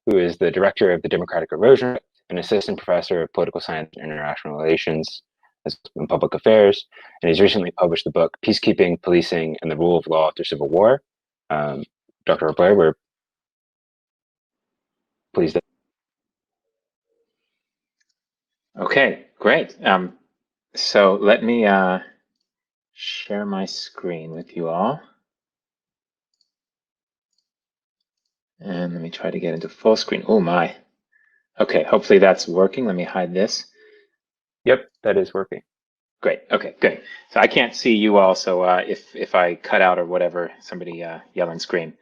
who is the director of the Democratic Erosion, an assistant professor of political science and international relations and public affairs, and he's recently published the book Peacekeeping, Policing, and the Rule of Law Through Civil War. Dr. Blair, we're pleased. Okay, great. So let me share my screen with you all. And let me try to get into full screen. Oh my. Okay, hopefully that's working. Let me hide this. Yep, that is working. Great. Okay, good. So I can't see you all, so if I cut out or whatever, somebody yell and scream.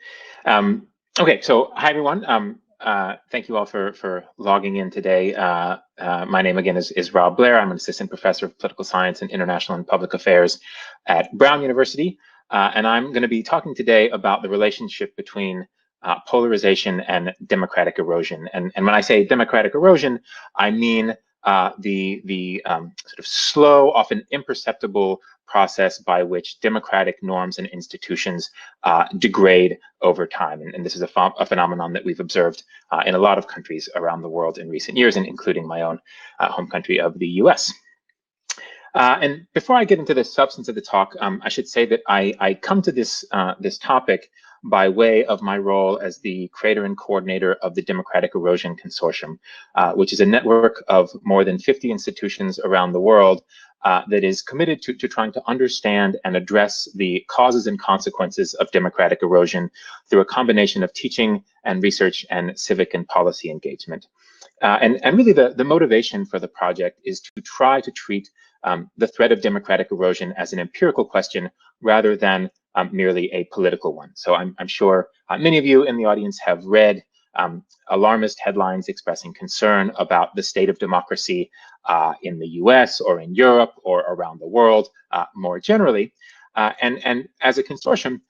Okay, so hi everyone. Thank you all for logging in today. My name again is Rob Blair. I'm an assistant professor of political science and international and public affairs at Brown University. And I'm going to be talking today about the relationship between polarization and democratic erosion. And when I say democratic erosion, I mean the sort of slow, often imperceptible process by which democratic norms and institutions degrade over time. And this is a phenomenon that we've observed in a lot of countries around the world in recent years, and including my own home country of the US. And before I get into the substance of the talk, I should say that I come to this topic by way of my role as the creator and coordinator of the Democratic Erosion Consortium, which is a network of more than 50 institutions around the world that is committed to trying to understand and address the causes and consequences of democratic erosion through a combination of teaching and research and civic and policy engagement. And really the motivation for the project is to try to treat the threat of democratic erosion as an empirical question rather than merely a political one. So I'm sure many of you in the audience have read alarmist headlines expressing concern about the state of democracy in the US or in Europe or around the world more generally. And as a consortium,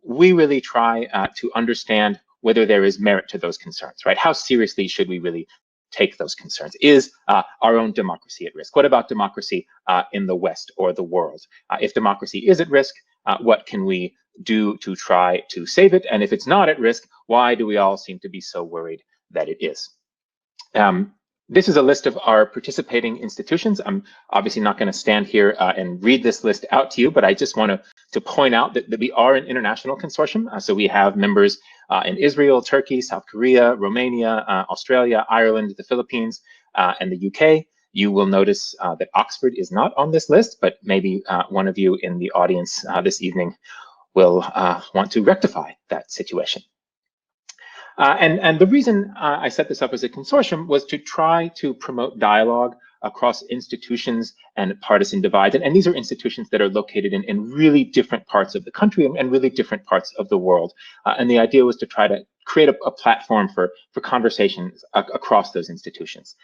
we really try to understand whether there is merit to those concerns, right? How seriously should we really take those concerns? Is our own democracy at risk? What about democracy in the West or the world? If democracy is at risk, what can we do to try to save it? And if it's not at risk, why do we all seem to be so worried that it is? This is a list of our participating institutions. I'm obviously not going to stand here and read this list out to you, but I just want to point out that we are an international consortium. So we have members in Israel, Turkey, South Korea, Romania, Australia, Ireland, the Philippines, and the UK. You will notice that Oxford is not on this list, but maybe one of you in the audience this evening will want to rectify that situation. And the reason I set this up as a consortium was to try to promote dialogue across institutions and partisan divides. And these are institutions that are located in really different parts of the country and really different parts of the world. And the idea was to try to create a platform for conversations across those institutions.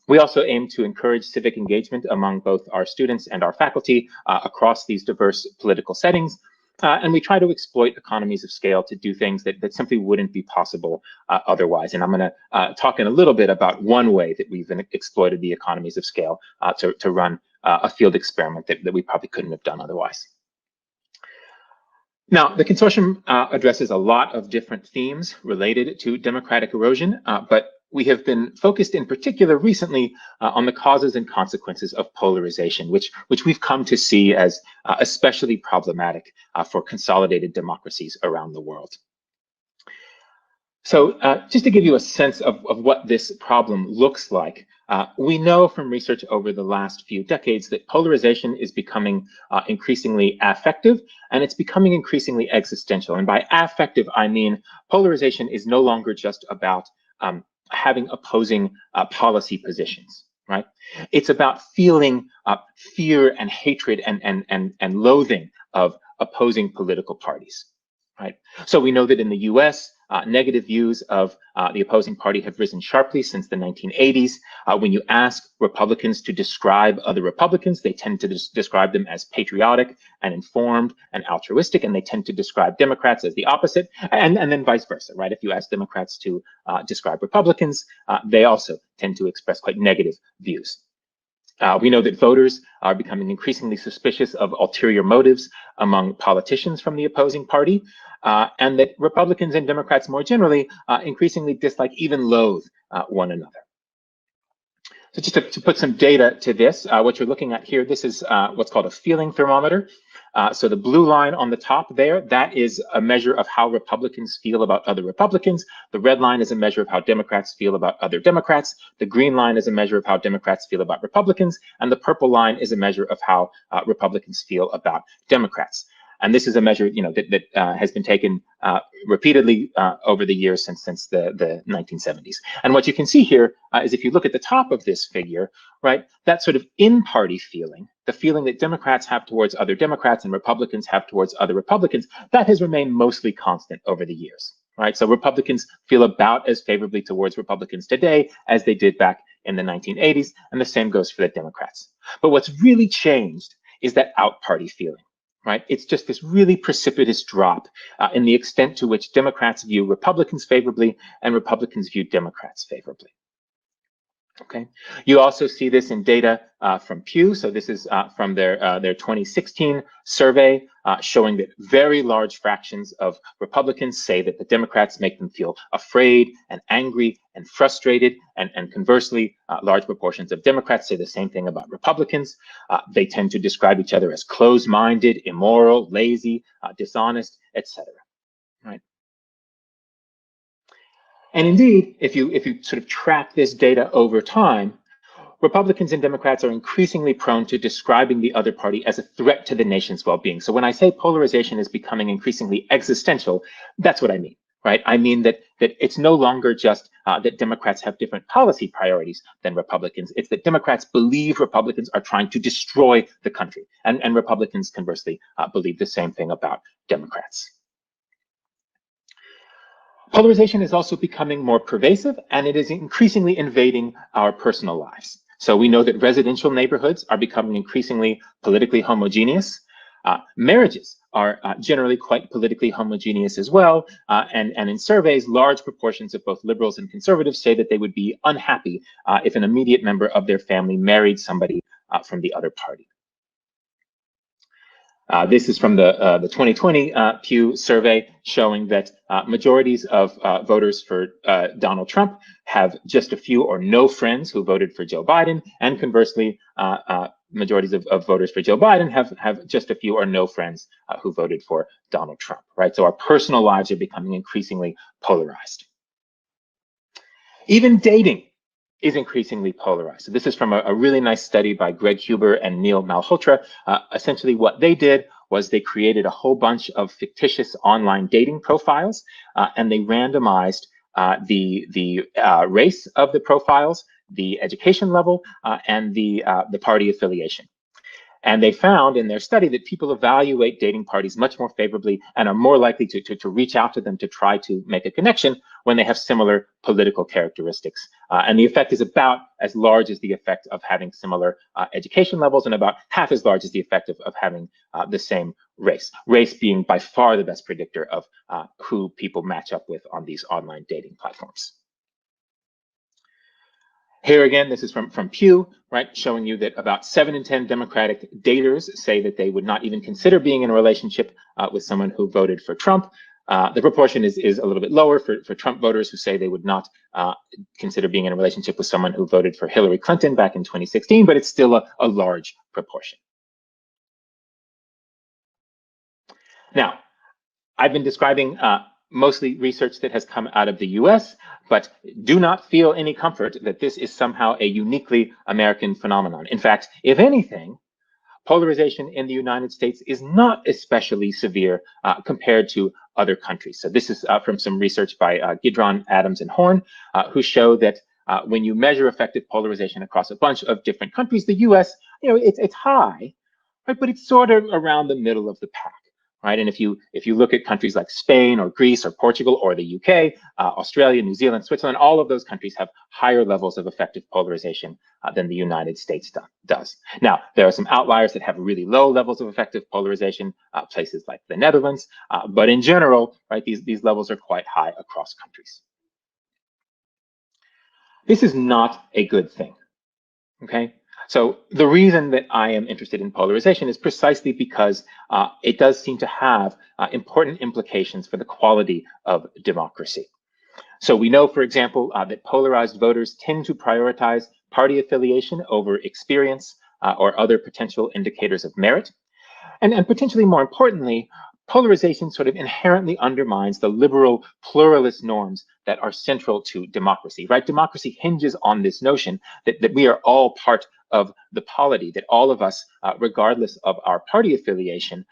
We also aim to encourage civic engagement among both our students and our faculty across these diverse political settings. And we try to exploit economies of scale to do things that simply wouldn't be possible otherwise. And I'm going to talk in a little bit about one way that we've exploited the economies of scale to run a field experiment that we probably couldn't have done otherwise. Now, the consortium addresses a lot of different themes related to democratic erosion, but we have been focused in particular recently on the causes and consequences of polarization, which we've come to see as especially problematic for consolidated democracies around the world. So just to give you a sense of what this problem looks like, we know from research over the last few decades that polarization is becoming increasingly affective, and it's becoming increasingly existential. And by affective, I mean polarization is no longer just about having opposing policy positions, right? It's about feeling fear and hatred and loathing of opposing political parties, right? So we know that in the US, negative views of the opposing party have risen sharply since the 1980s. When you ask Republicans to describe other Republicans, they tend to describe them as patriotic and informed and altruistic, and they tend to describe Democrats as the opposite, and then vice versa, right? If you ask Democrats to describe Republicans, they also tend to express quite negative views. We know that voters are becoming increasingly suspicious of ulterior motives among politicians from the opposing party, and that Republicans and Democrats more generally increasingly dislike, even loathe, one another. So just to put some data to this, what you're looking at here, this is what's called a feeling thermometer. So the blue line on the top there, that is a measure of how Republicans feel about other Republicans. The red line is a measure of how Democrats feel about other Democrats. The green line is a measure of how Democrats feel about Republicans. And the purple line is a measure of how Republicans feel about Democrats. And this is a measure, that has been taken repeatedly over the years since the 1970s. And what you can see here is if you look at the top of this figure, right, that sort of in-party feeling, the feeling that Democrats have towards other Democrats and Republicans have towards other Republicans, that has remained mostly constant over the years, right? So Republicans feel about as favorably towards Republicans today as they did back in the 1980s, and the same goes for the Democrats. But what's really changed is that out-party feeling. Right? It's just this really precipitous drop in the extent to which Democrats view Republicans favorably and Republicans view Democrats favorably. Okay. You also see this in data from Pew. So this is from their 2016 survey showing that very large fractions of Republicans say that the Democrats make them feel afraid and angry and frustrated. And conversely, large proportions of Democrats say the same thing about Republicans. They tend to describe each other as closed-minded, immoral, lazy, dishonest, etc. Right. And indeed, if you sort of track this data over time, Republicans and Democrats are increasingly prone to describing the other party as a threat to the nation's well-being. So when I say polarization is becoming increasingly existential, that's what I mean, right? I mean that it's no longer just that Democrats have different policy priorities than Republicans. It's that Democrats believe Republicans are trying to destroy the country, and Republicans conversely believe the same thing about Democrats. Polarization is also becoming more pervasive, and it is increasingly invading our personal lives. So we know that residential neighborhoods are becoming increasingly politically homogeneous. Marriages are generally quite politically homogeneous as well. And in surveys, large proportions of both liberals and conservatives say that they would be unhappy if an immediate member of their family married somebody from the other party. This is from the 2020 Pew survey showing that majorities of voters for Donald Trump have just a few or no friends who voted for Joe Biden, and conversely, majorities of voters for Joe Biden have just a few or no friends who voted for Donald Trump, right? So our personal lives are becoming increasingly polarized. Even dating is increasingly polarized. So this is from a really nice study by Greg Huber and Neil Malhotra. Essentially what they did was they created a whole bunch of fictitious online dating profiles, and they randomized the race of the profiles, the education level, and the party affiliation. And they found in their study that people evaluate dating parties much more favorably and are more likely to reach out to them to try to make a connection when they have similar political characteristics. And the effect is about as large as the effect of having similar education levels, and about half as large as the effect of having the same race. Race being by far the best predictor of who people match up with on these online dating platforms. Here again, this is from Pew, right, showing you that about 7 in 10 Democratic daters say that they would not even consider being in a relationship with someone who voted for Trump. The proportion is a little bit lower for Trump voters who say they would not consider being in a relationship with someone who voted for Hillary Clinton back in 2016, but it's still a large proportion. Now, I've been describing mostly research that has come out of the US, but do not feel any comfort that this is somehow a uniquely American phenomenon. In fact, if anything, polarization in the United States is not especially severe compared to other countries. So this is from some research by Gidron, Adams, and Horn, who show that when you measure effective polarization across a bunch of different countries, the US, it's high, right? But it's sort of around the middle of the pack. Right, and if you look at countries like Spain or Greece or Portugal or the UK, Australia, New Zealand, Switzerland, all of those countries have higher levels of effective polarization than the United States does. Now, there are some outliers that have really low levels of effective polarization, places like the Netherlands, but in general, right, these levels are quite high across countries. This is not a good thing. Okay. So the reason that I am interested in polarization is precisely because it does seem to have important implications for the quality of democracy. So we know, for example, that polarized voters tend to prioritize party affiliation over experience or other potential indicators of merit. And potentially more importantly, polarization sort of inherently undermines the liberal pluralist norms that are central to democracy, right? Democracy hinges on this notion that we are all part of the polity, that all of us, regardless of our party affiliation,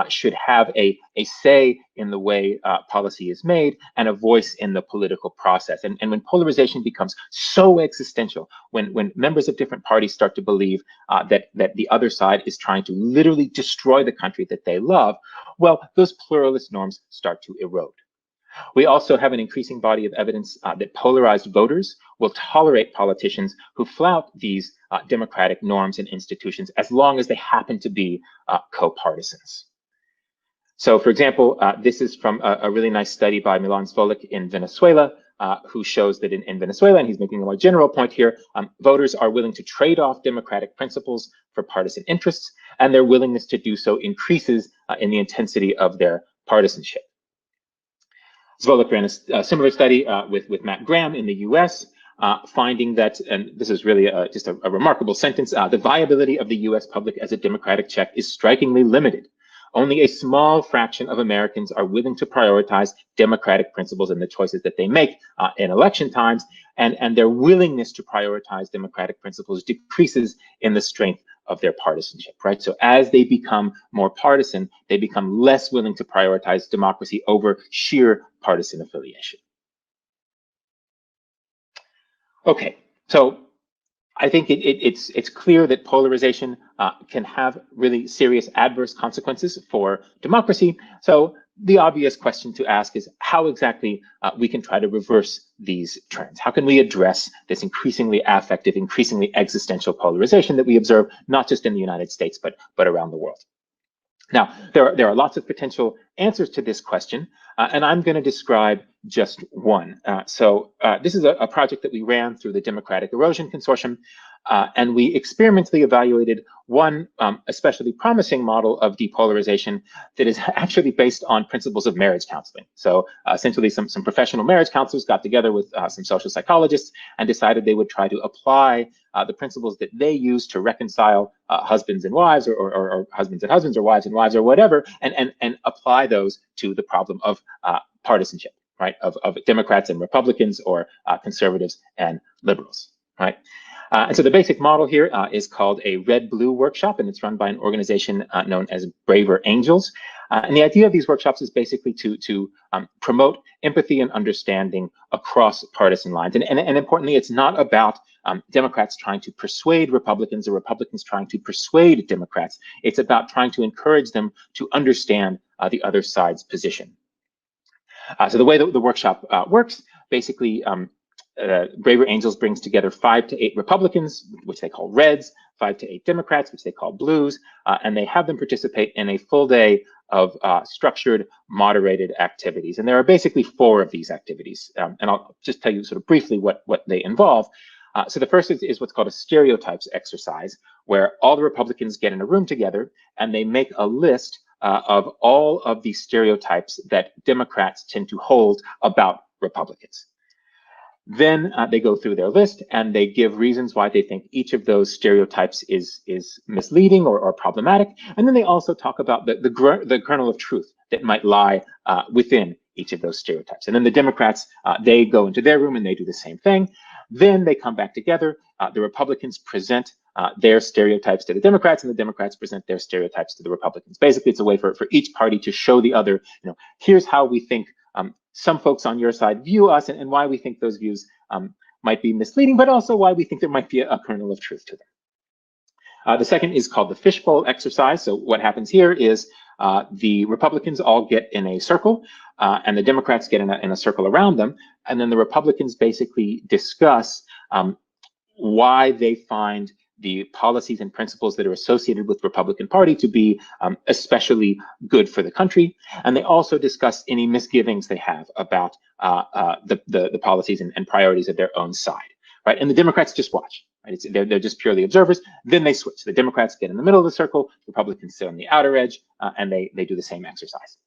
should have a say in the way policy is made and a voice in the political process. And when polarization becomes so existential, when members of different parties start to believe that the other side is trying to literally destroy the country that they love, well, those pluralist norms start to erode. We also have an increasing body of evidence that polarized voters will tolerate politicians who flout these democratic norms and institutions as long as they happen to be co-partisans. So, for example, this is from a really nice study by Milan Zvolik in Venezuela, who shows that in Venezuela, and he's making a more general point here, voters are willing to trade off democratic principles for partisan interests, and their willingness to do so increases in the intensity of their partisanship. Zvolik ran a similar study with Matt Graham in the US, finding that, and this is really just a remarkable sentence, the viability of the US public as a democratic check is strikingly limited. Only a small fraction of Americans are willing to prioritize democratic principles in the choices that they make in election times, and their willingness to prioritize democratic principles decreases in the strength of their partisanship, right? So as they become more partisan, they become less willing to prioritize democracy over sheer partisan affiliation. Okay, so I think it's clear that polarization can have really serious adverse consequences for democracy. So the obvious question to ask is how exactly we can try to reverse these trends. How can we address this increasingly affective, increasingly existential polarization that we observe not just in the United States, but around the world? Now, there are lots of potential answers to this question, and I'm going to describe just one. This is a project that we ran through the Democratic Erosion Consortium, and we experimentally evaluated one especially promising model of depolarization that is actually based on principles of marriage counseling. So essentially some professional marriage counselors got together with some social psychologists and decided they would try to apply the principles that they use to reconcile husbands and wives, or husbands and husbands, or wives and wives, or whatever, and apply those to the problem of partisanship, right? Of Democrats and Republicans, or conservatives and liberals, right? And so the basic model here is called a red-blue workshop, and it's run by an organization known as Braver Angels. And the idea of these workshops is basically to promote empathy and understanding across partisan lines. And importantly, it's not about Democrats trying to persuade Republicans or Republicans trying to persuade Democrats. It's about trying to encourage them to understand the other side's position. So the way that the workshop works, basically, Braver Angels brings together 5 to 8 Republicans, which they call Reds, 5 to 8 Democrats, which they call Blues, and they have them participate in a full day of structured, moderated activities. And there are basically 4 of these activities, and I'll just tell you sort of briefly what they involve. So the first is what's called a stereotypes exercise, where all the Republicans get in a room together and they make a list of all of the stereotypes that Democrats tend to hold about Republicans. Then they go through their list and they give reasons why they think each of those stereotypes is misleading or problematic. And then they also talk about the kernel of truth that might lie within each of those stereotypes. And then the Democrats, they go into their room and they do the same thing. Then they come back together. The Republicans present their stereotypes to the Democrats, and the Democrats present their stereotypes to the Republicans. Basically, it's a way for each party to show the other, here's how we think some folks on your side view us, and why we think those views might be misleading, but also why we think there might be a kernel of truth to them. The second is called the fishbowl exercise. So what happens here is the Republicans all get in a circle, and the Democrats get in a circle around them, and then the Republicans basically discuss why they find the policies and principles that are associated with the Republican Party to be especially good for the country. And they also discuss any misgivings they have about the policies and priorities of their own side, right? And the Democrats just watch, right? They're just purely observers. Then they switch. The Democrats get in the middle of the circle, Republicans sit on the outer edge, and they do the same exercise.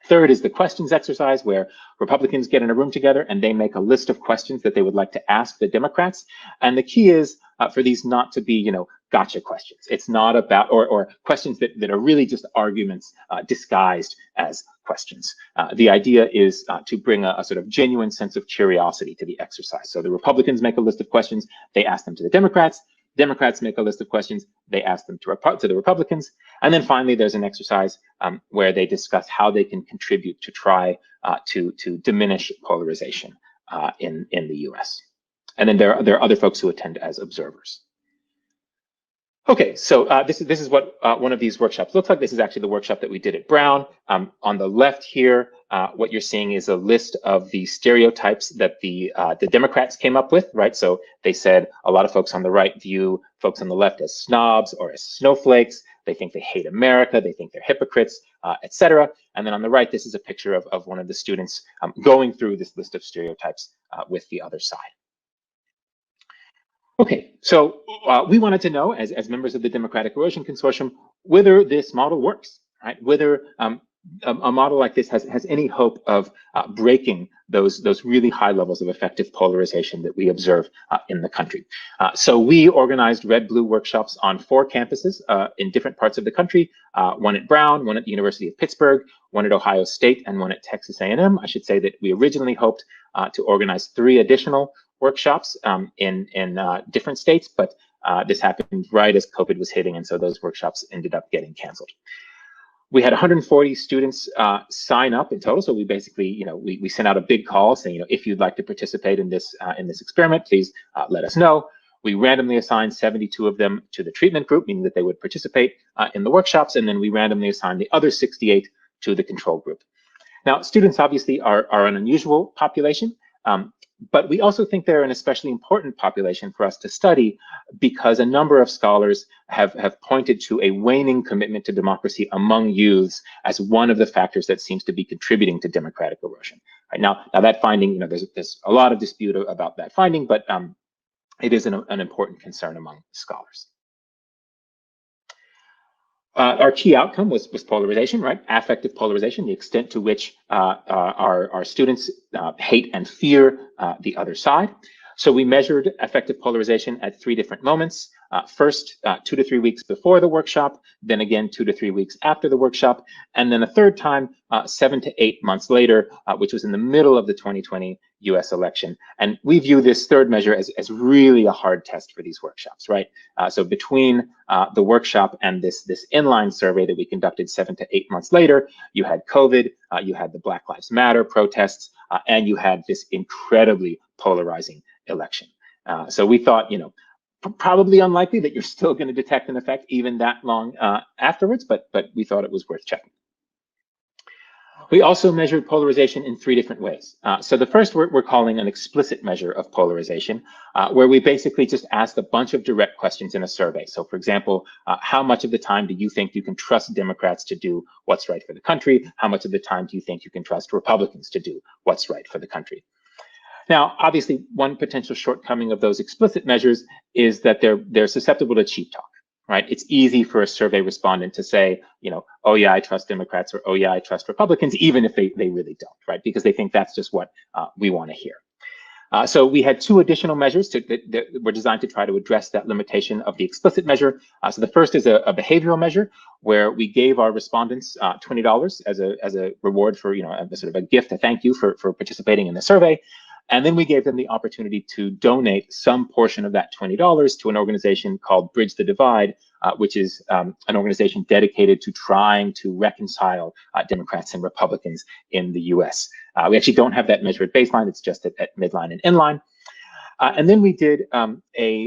Third is the questions exercise, where Republicans get in a room together and they make a list of questions that they would like to ask the Democrats. And the key is for these not to be, gotcha questions. It's not about, or questions that are really just arguments disguised as questions. The idea is to bring a sort of genuine sense of curiosity to the exercise. So the Republicans make a list of questions, they ask them to the Democrats. Democrats make a list of questions, they ask them to the Republicans. And then finally, there's an exercise where they discuss how they can contribute to try to diminish polarization in the US. And then there are other folks who attend as observers. Okay, so this is what one of these workshops looks like. This is actually the workshop that we did at Brown. On the left here, what you're seeing is a list of the stereotypes that the Democrats came up with, right? So they said a lot of folks on the right view folks on the left as snobs or as snowflakes. They think they hate America. They think they're hypocrites, etc. And then on the right, this is a picture of one of the students going through this list of stereotypes with the other side. Okay, so we wanted to know, as members of the Democratic Erosion Consortium, whether this model works, right? Whether a model like this has any hope of breaking those really high levels of effective polarization that we observe in the country. So we organized red-blue workshops on 4 campuses in different parts of the country, one at Brown, one at the University of Pittsburgh, one at Ohio State, and one at Texas A&M. I should say that we originally hoped to organize 3 additional workshops in different states, but this happened right as COVID was hitting, and so those workshops ended up getting canceled. We had 140 students sign up in total, so we basically, we sent out a big call saying, if you'd like to participate in this experiment, please let us know. We randomly assigned 72 of them to the treatment group, meaning that they would participate in the workshops, and then we randomly assigned the other 68 to the control group. Now, students obviously are an unusual population, but we also think they're an especially important population for us to study because a number of scholars have pointed to a waning commitment to democracy among youths as one of the factors that seems to be contributing to democratic erosion. Right now that finding, there's a lot of dispute about that finding, but it is an important concern among scholars. Our key outcome was polarization, right? Affective polarization, the extent to which our students hate and fear the other side. So we measured affective polarization at 3 different moments. First, 2 to 3 weeks before the workshop, then again 2 to 3 weeks after the workshop, and then a third time 7 to 8 months later, which was in the middle of the 2020 US election. And we view this third measure as really a hard test for these workshops, right? So between the workshop and this inline survey that we conducted 7 to 8 months later, you had COVID, you had the Black Lives Matter protests, and you had this incredibly polarizing election. So we thought, probably unlikely that you're still going to detect an effect even that long afterwards, but we thought it was worth checking. We also measured polarization in 3 different ways. So the first we're calling an explicit measure of polarization, where we basically just asked a bunch of direct questions in a survey. So for example, how much of the time do you think you can trust Democrats to do what's right for the country? How much of the time do you think you can trust Republicans to do what's right for the country? Now, obviously, one potential shortcoming of those explicit measures is that they're susceptible to cheap talk, right? It's easy for a survey respondent to say, oh yeah, I trust Democrats, or oh yeah, I trust Republicans, even if they really don't, right? Because they think that's just what we want to hear. So we had 2 additional measures that were designed to try to address that limitation of the explicit measure. So the first is a behavioral measure where we gave our respondents $20 as a reward for, a sort of a gift, a thank you for participating in the survey. And then we gave them the opportunity to donate some portion of that $20 to an organization called Bridge the Divide, which is an organization dedicated to trying to reconcile Democrats and Republicans in the US. We actually don't have that measure at baseline, it's just at midline and inline. And then we did an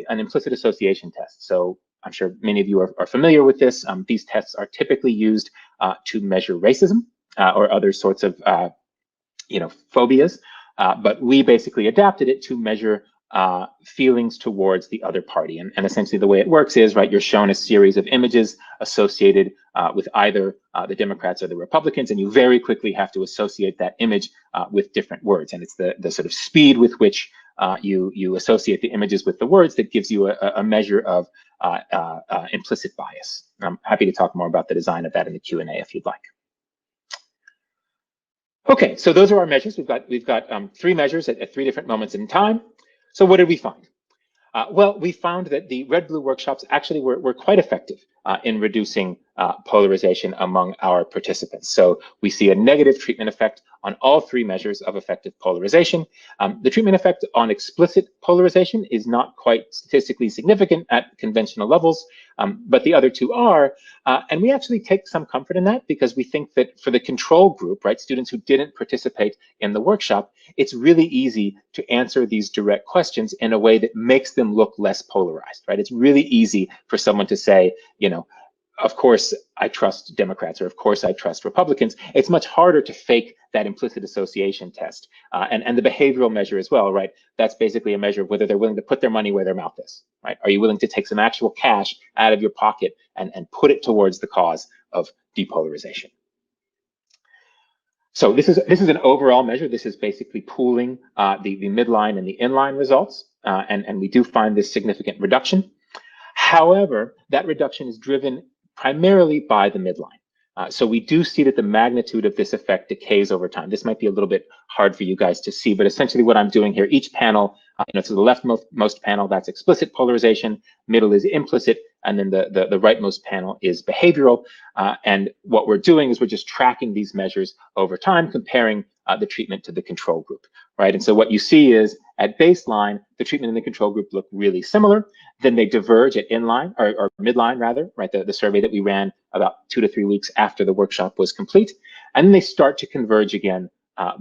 implicit association test. So I'm sure many of you are familiar with this. These tests are typically used to measure racism or other sorts of phobias. But we basically adapted it to measure feelings towards the other party. And essentially the way it works is, right, you're shown a series of images associated with either the Democrats or the Republicans, and you very quickly have to associate that image with different words. And it's the sort of speed with which you associate the images with the words, that gives you a measure of implicit bias. I'm happy to talk more about the design of that in the Q&A if you'd like. Okay, so those are our measures. We've got 3 measures at 3 different moments in time. So what did we find? Well, we found that the red-blue workshops actually were quite effective in reducing polarization among our participants. So we see a negative treatment effect on all 3 measures of effective polarization. The treatment effect on explicit polarization is not quite statistically significant at conventional levels, but the other 2 are. And we actually take some comfort in that, because we think that for the control group, right, students who didn't participate in the workshop, it's really easy to answer these direct questions in a way that makes them look less polarized, right? It's really easy for someone to say, you know, of course I trust Democrats, or of course I trust Republicans. It's much harder to fake that implicit association test. And the behavioral measure as well, right? That's basically a measure of whether they're willing to put their money where their mouth is, right? Are you willing to take some actual cash out of your pocket and put it towards the cause of depolarization? So this is an overall measure. This is basically pooling the midline and the inline results, and we do find this significant reduction. However, that reduction is driven primarily by the midline. So we do see that the magnitude of this effect decays over time. This might be a little bit hard for you guys to see, but essentially what I'm doing here, each panel, so the leftmost panel, that's explicit polarization, middle is implicit, and then the rightmost panel is behavioral. And what we're doing is we're just tracking these measures over time, comparing the treatment to the control group, right? And so what you see is at baseline, the treatment and the control group look really similar. Then they diverge at inline, or midline rather, right? The survey that we ran about 2 to 3 weeks after the workshop was complete. And then they start to converge again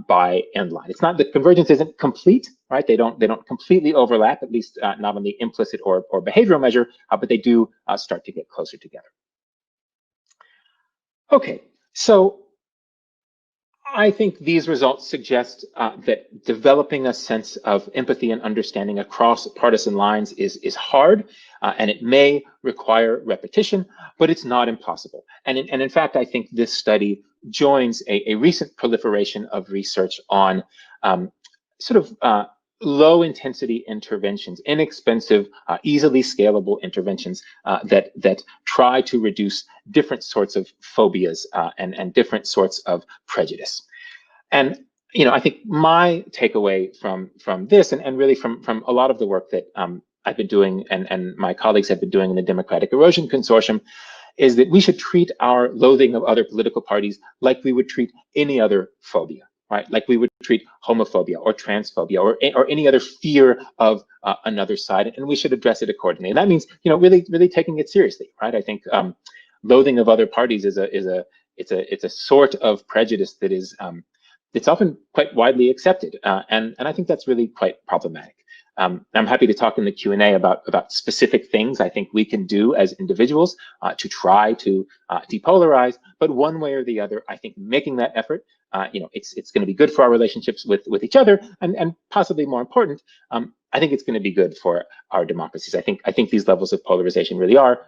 by endline. It's not, the convergence isn't complete, right? They don't completely overlap, at least not on the implicit or behavioral measure, but they do start to get closer together. Okay, so I think these results suggest that developing a sense of empathy and understanding across partisan lines is hard, and it may require repetition, but it's not impossible. And in fact, I think this study joins a recent proliferation of research on low intensity interventions, inexpensive, easily scalable interventions that try to reduce different sorts of phobias and different sorts of prejudice. And I think my takeaway from this, and really from a lot of the work that I've been doing and my colleagues have been doing in the Democratic Erosion Consortium, is that we should treat our loathing of other political parties like we would treat any other phobia. Right, like we would treat homophobia or transphobia or any other fear of another side, and we should address it accordingly. And that means, really taking it seriously, right? I think loathing of other parties is a sort of prejudice that is it's often quite widely accepted, and I think that's really quite problematic. I'm happy to talk in the Q&A about specific things I think we can do as individuals to try to depolarize, but one way or the other, I think making that effort, it's going to be good for our relationships with each other, and possibly more important, I think it's going to be good for our democracies. I think these levels of polarization really are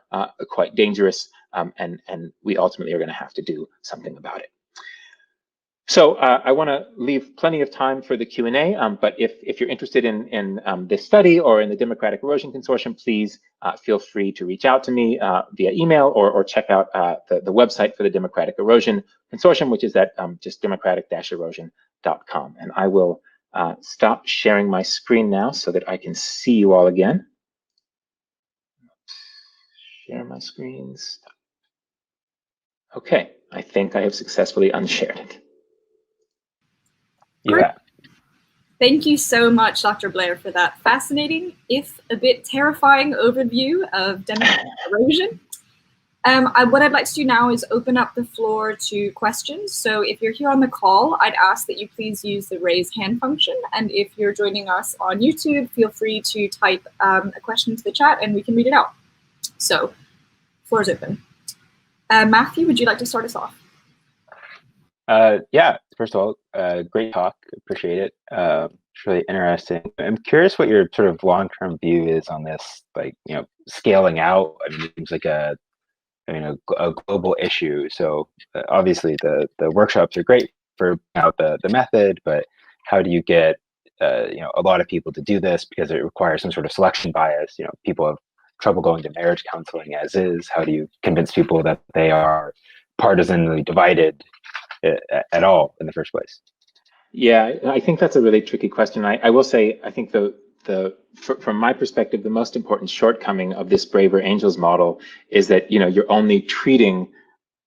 quite dangerous, and we ultimately are going to have to do something about it. So I want to leave plenty of time for the Q&A, but if you're interested in this study or in the Democratic Erosion Consortium, please feel free to reach out to me via email or check out the website for the Democratic Erosion Consortium, which is at just democratic-erosion.com. And I will stop sharing my screen now so that I can see you all again. Share my screen. Stop. Okay, I think I have successfully unshared it. Great. Thank you so much, Dr. Blair, for that fascinating, if a bit terrifying overview of democratic erosion. What I'd like to do now is open up the floor to questions. So if you're here on the call, I'd ask that you please use the raise hand function. And if you're joining us on YouTube, feel free to type a question into the chat and we can read it out. So, floor is open. Matthew, would you like to start us off? Yeah, first of all, great talk, appreciate it. It's really interesting. I'm curious what your sort of long-term view is on this, like, scaling out. I mean, it seems like a global issue. So obviously the workshops are great for the method, but how do you get a lot of people to do this because it requires some sort of selection bias. People have trouble going to marriage counseling as is. How do you convince people that they are partisanly divided at all in the first place? Yeah, I think that's a really tricky question. I will say, I think from my perspective, the most important shortcoming of this Braver Angels model is that you're only treating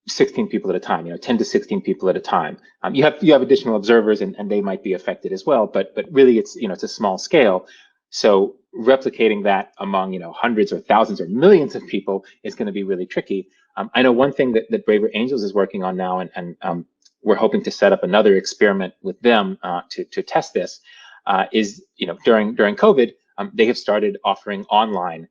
16 people at a time, 10 to 16 people at a time. You have additional observers and they might be affected as well, but really it's a small scale. So replicating that among hundreds or thousands or millions of people is going to be really tricky. I know one thing that Braver Angels is working on now, and we're hoping to set up another experiment with them to test this. Is during COVID, they have started offering online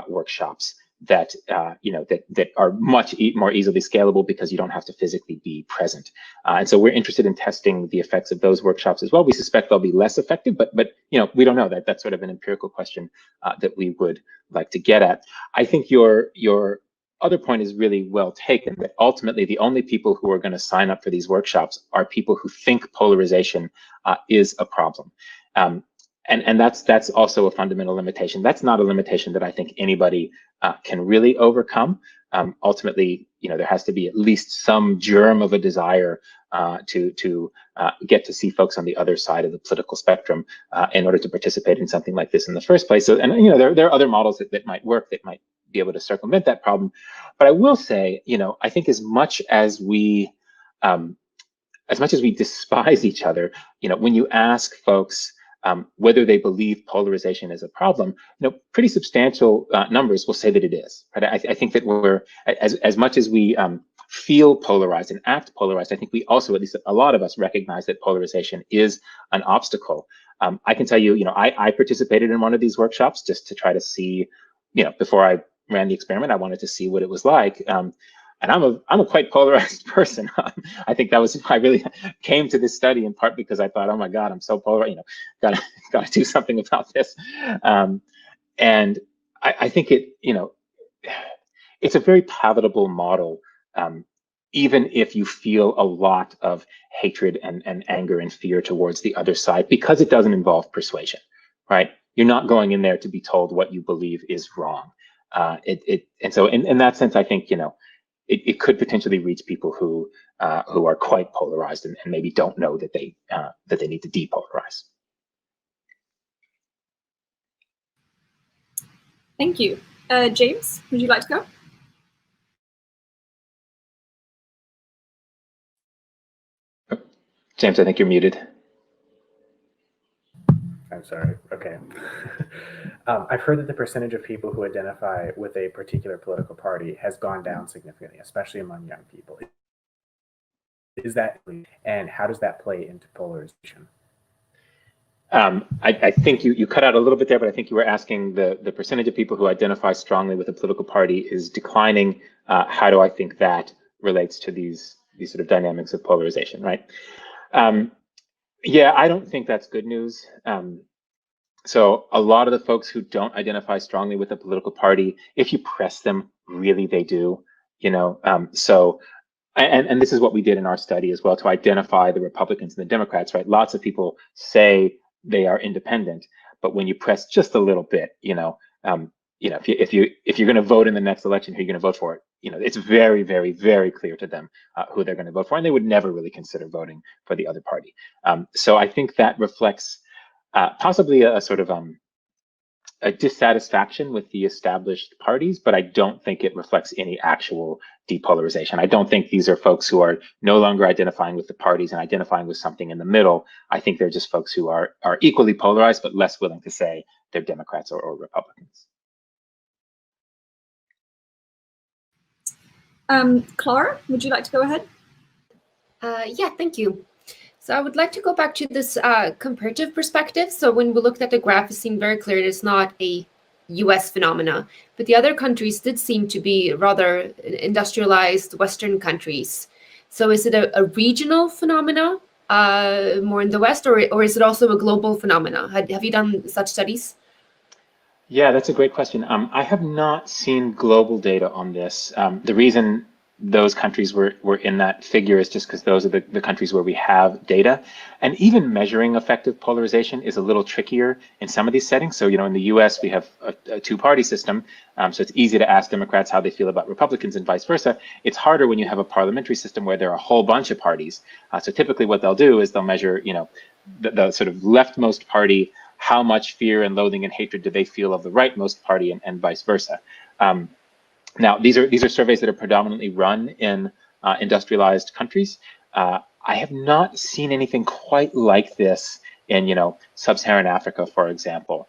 workshops that that are much more easily scalable because you don't have to physically be present. And so we're interested in testing the effects of those workshops as well. We suspect they'll be less effective, but we don't know. That's sort of an empirical question that we would like to get at. I think your other point is really well taken, that ultimately the only people who are going to sign up for these workshops are people who think polarization is a problem. And that's also a fundamental limitation. That's not a limitation that I think anybody can really overcome. Ultimately, there has to be at least some germ of a desire to get to see folks on the other side of the political spectrum in order to participate in something like this in the first place. So, and there are other models that might work, that might be able to circumvent that problem. But I will say, I think as much as we despise each other, when you ask folks whether they believe polarization is a problem, pretty substantial numbers will say that it is. Right? I think that we're, as much as we feel polarized and act polarized, I think we also, at least a lot of us, recognize that polarization is an obstacle. I can tell you, I participated in one of these workshops just to try to see, before I ran the experiment, I wanted to see what it was like. And I'm a quite polarized person. I think that was, I really came to this study in part because I thought, oh my God, I'm so polarized, gotta do something about this. And I think it's a very palatable model, even if you feel a lot of hatred and anger and fear towards the other side, because it doesn't involve persuasion, right? You're not going in there to be told what you believe is wrong. And so in that sense, I think, it could potentially reach people who are quite polarized and maybe don't know that they need to depolarize. Thank you. James, would you like to go? James, I think you're muted. I'm sorry. Okay. I've heard that the percentage of people who identify with a particular political party has gone down significantly, especially among young people. Is that, and how does that play into polarization? I think you cut out a little bit there, but I think you were asking the percentage of people who identify strongly with a political party is declining. How do I think that relates to these sort of dynamics of polarization, right? Yeah, I don't think that's good news. So a lot of the folks who don't identify strongly with a political party, if you press them, really they do, so, and this is what we did in our study as well, to identify the Republicans and the Democrats, right? Lots of people say they are independent, but when you press just a little bit, if you're going to vote in the next election, who you're going to vote for, it's very, very, very clear to them who they're going to vote for, and they would never really consider voting for the other party. So I think that reflects possibly a sort of a dissatisfaction with the established parties, but I don't think it reflects any actual depolarization. I don't think these are folks who are no longer identifying with the parties and identifying with something in the middle. I think they're just folks who are equally polarized, but less willing to say they're Democrats or Republicans. Clara, would you like to go ahead? Yeah, thank you. So I would like to go back to this comparative perspective. So when we looked at the graph, it seemed very clear it's not a US phenomena, but the other countries did seem to be rather industrialized Western countries. So is it a regional phenomena more in the West, or is it also a global phenomena? Have you done such studies? Yeah, that's a great question. I have not seen global data on this. The reason those countries were in that figure is just because those are the countries where we have data. And even measuring effective polarization is a little trickier in some of these settings. So, in the US, we have a two-party system. So it's easy to ask Democrats how they feel about Republicans and vice versa. It's harder when you have a parliamentary system where there are a whole bunch of parties. So typically what they'll do is they'll measure, the sort of leftmost party, how much fear and loathing and hatred do they feel of the rightmost party, and vice versa. Now, these are surveys that are predominantly run in industrialized countries. I have not seen anything quite like this in, sub-Saharan Africa, for example,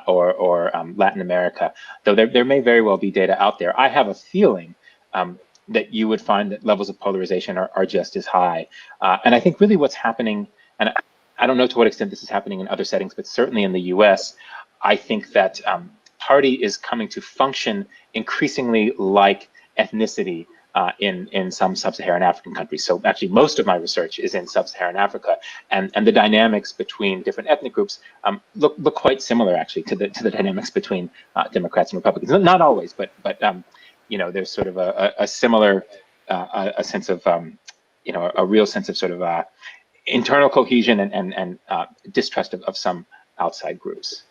or Latin America, though there may very well be data out there. I have a feeling that you would find that levels of polarization are just as high. And I think really what's happening, and I don't know to what extent this is happening in other settings, but certainly in the US, I think that party is coming to function increasingly like ethnicity in some sub-Saharan African countries. So actually most of my research is in sub-Saharan Africa, and the dynamics between different ethnic groups look quite similar actually to the dynamics between Democrats and Republicans. Not always, but there's sort of a similar a sense of a real sense of sort of internal cohesion and distrust of some outside groups.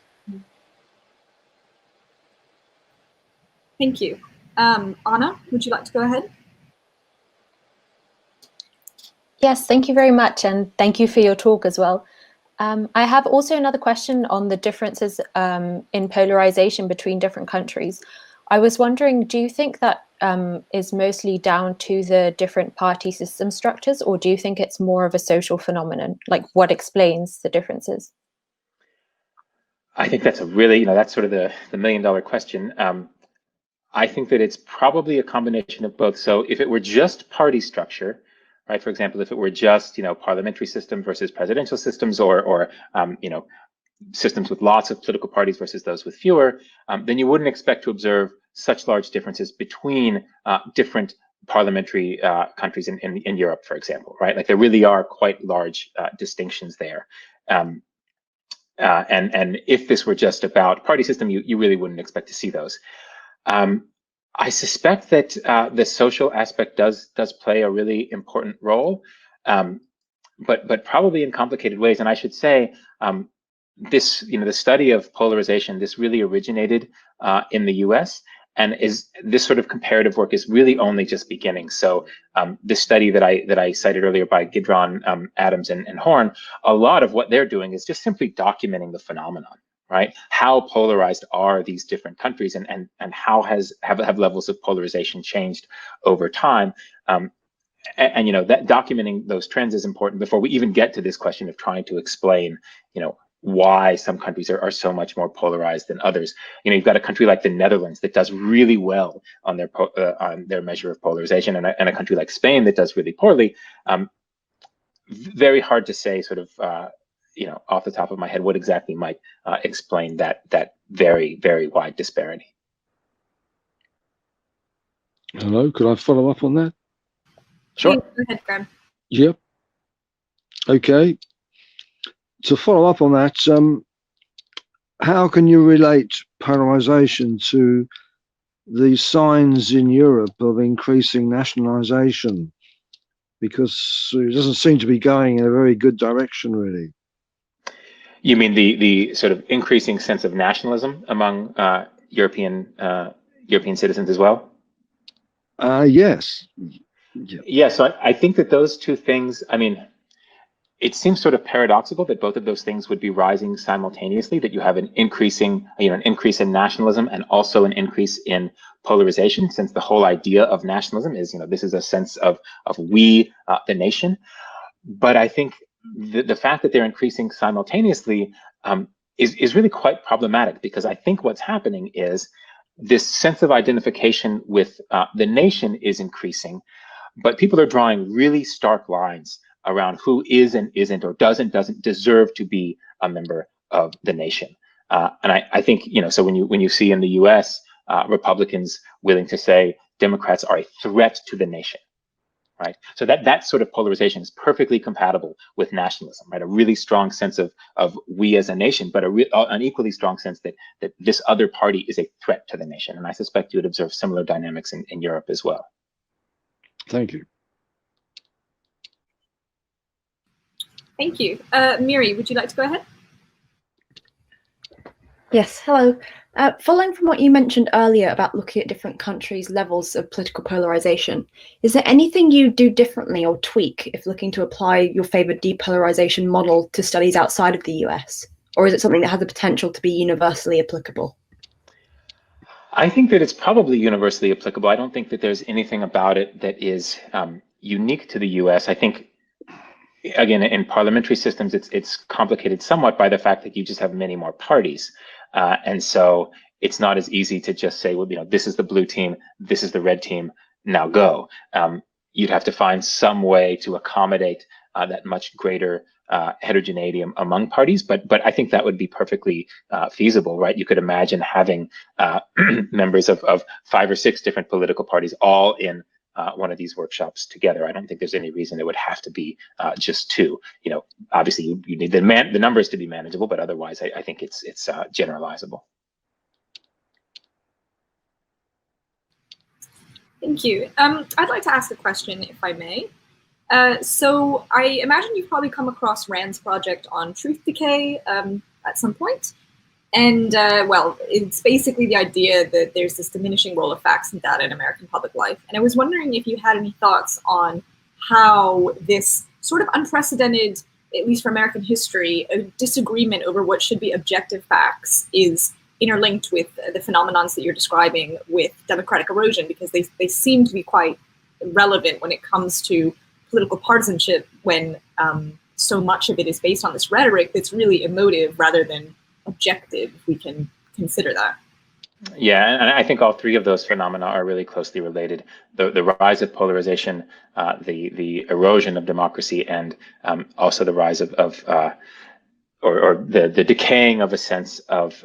Thank you. Anna, would you like to go ahead? Yes, thank you very much, and thank you for your talk as well. I have also another question on the differences in polarization between different countries. I was wondering, do you think that is mostly down to the different party system structures, or do you think it's more of a social phenomenon? Like, what explains the differences? I think that's a really, that's sort of the million-dollar question. I think that it's probably a combination of both. So if it were just party structure, right? For example, if it were just, parliamentary system versus presidential systems, or systems with lots of political parties versus those with fewer, then you wouldn't expect to observe such large differences between different parliamentary countries in Europe, for example, right? Like there really are quite large distinctions there. And if this were just about party system, you really wouldn't expect to see those. I suspect that the social aspect does play a really important role, but probably in complicated ways. And I should say, this, the study of polarization, this really originated in the US, and this sort of comparative work is really only just beginning. So this study that I cited earlier by Gidron, Adams, and Horn, a lot of what they're doing is just simply documenting the phenomenon, right? How polarized are these different countries, and how have levels of polarization changed over time? And that documenting those trends is important before we even get to this question of trying to explain, why some countries are so much more polarized than others. You've got a country like the Netherlands that does really well on their measure of polarization, and a country like Spain that does really poorly. Very hard to say, sort of, off the top of my head, what exactly might explain that very, very wide disparity. Hello, could I follow up on that? Sure. Go ahead, Graham. Yep. Okay. To follow up on that, how can you relate polarization to the signs in Europe of increasing nationalization? Because it doesn't seem to be going in a very good direction, really. You mean the sort of increasing sense of nationalism among European citizens as well? Yes. Yeah, so I think that those two things, it seems sort of paradoxical that both of those things would be rising simultaneously, that you have an increase in nationalism and also an increase in polarization, since the whole idea of nationalism is, this is a sense of we, the nation. But I think the fact that they're increasing simultaneously is really quite problematic, because I think what's happening is this sense of identification with the nation is increasing, but people are drawing really stark lines around who is and isn't, or doesn't deserve to be a member of the nation. And I think, so when you see in the US, Republicans willing to say Democrats are a threat to the nation, right? So that sort of polarization is perfectly compatible with nationalism, right? A really strong sense of we as a nation, but an equally strong sense that this other party is a threat to the nation. And I suspect you would observe similar dynamics in Europe as well. Thank you. Thank you. Miri, would you like to go ahead? Yes, hello. Following from what you mentioned earlier about looking at different countries' levels of political polarization, is there anything you do differently or tweak if looking to apply your favored depolarization model to studies outside of the US? Or is it something that has the potential to be universally applicable? I think that it's probably universally applicable. I don't think that there's anything about it that is unique to the US. I think, again, in parliamentary systems, it's complicated somewhat by the fact that you just have many more parties. And so it's not as easy to just say, well, this is the blue team, this is the red team, now go. You'd have to find some way to accommodate that much greater heterogeneity among parties, but I think that would be perfectly feasible, right? You could imagine having members of 5 or 6 different political parties all in one of these workshops together. I don't think there's any reason it would have to be just 2. Obviously you need the numbers to be manageable, but otherwise I think it's generalizable. Thank you. I'd like to ask a question, if I may. So I imagine you've probably come across Rand's project on truth decay at some point. And well, it's basically the idea that there's this diminishing role of facts and data in American public life. And I was wondering if you had any thoughts on how this sort of unprecedented, at least for American history, a disagreement over what should be objective facts is interlinked with the phenomenons that you're describing with democratic erosion, because they seem to be quite relevant when it comes to political partisanship, when so much of it is based on this rhetoric that's really emotive rather than objective, if we can consider that. Yeah, and I think all 3 of those phenomena are really closely related: the rise of polarization, the erosion of democracy, and also the rise of the decaying of a sense of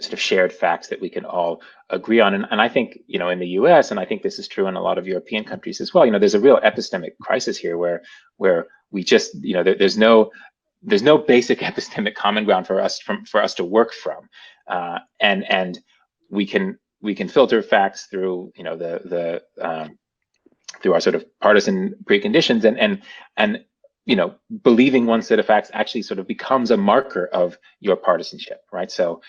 sort of shared facts that we can all agree on. And I think, in the US, and I think this is true in a lot of European countries as well, there's a real epistemic crisis here where we just, there's no basic epistemic common ground for us to work from, and we can filter facts through through our sort of partisan preconditions, and believing one set of facts actually sort of becomes a marker of your partisanship, right? So